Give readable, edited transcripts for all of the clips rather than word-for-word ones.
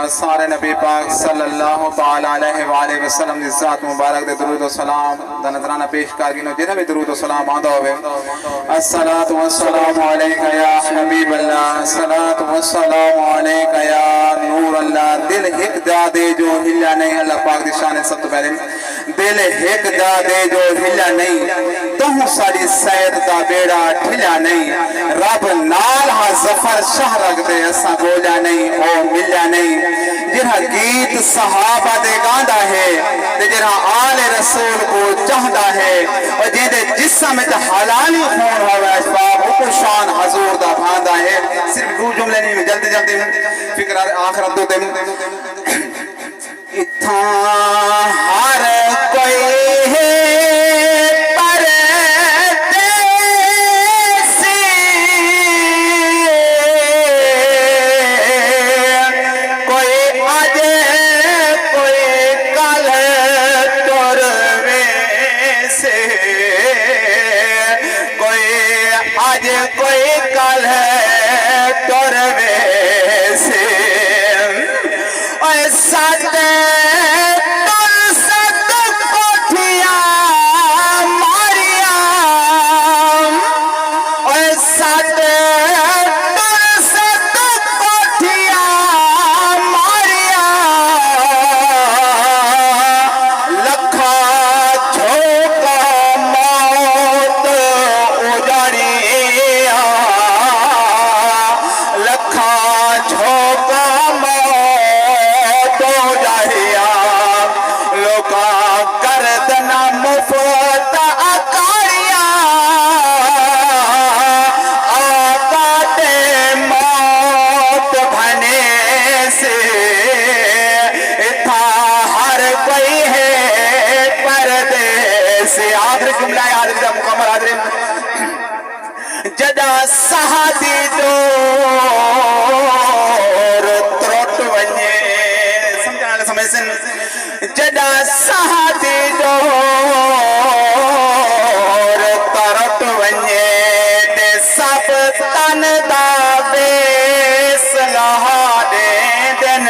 नाल सारे नबी पाक सल्लल्लाहु तआला अलैहि वसल्लम दी ज़ात मुबारक दे दरूद व सलाम दा नजराना पेश कर गिनो जिन्हें भी दरूद व सलाम आंदा होवे। अस्सलातु वस्सलामु अलैका या हबीब अल्लाह, अस्सलातु वस्सलामु अलैका या नूर अल्लाह। दिल हिक दा दे जो हिला नहीं, अल्लाह पाक दी शान सब तो पहले दिल हिक दा दे जो हिला नहीं, तुम सारी सैयद दा बेड़ा ठिला नहीं। रब नाल हा जफर शाह रख दे असा बोला नहीं ओ मिला नहीं। जिहा गीत सहाबा दे गांदा है ते जिहा आले रसूल को चाहता है और जिहदे जिस्म में हलाली खून होवे असबाब वो शान हजूर दा भांदा है। सिर्फ दो जुमले नहीं, जल्दी जल्दी फिक्र आखिरत दो दिन इत्था हर कोई है जदा सहादी डोर त्रोट वने समझाने समय से जदा सहादी डोर त्रोट वने दे सब तन दा बेस लहा दे दिन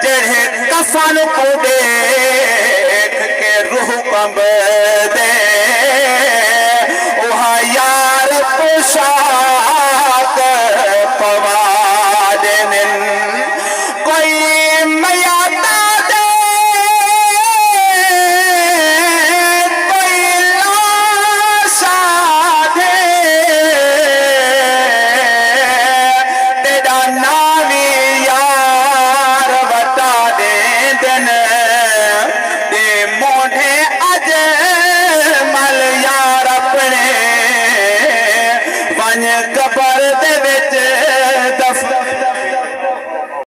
जेड़े कफन को देख के रूह कंब दे पोशाक पवा देन कोई मयादा दे कोई लाशा दे तेरा नावी यार बता दे दिन दे मोढ़े अज मल यार अपने कबर दे विच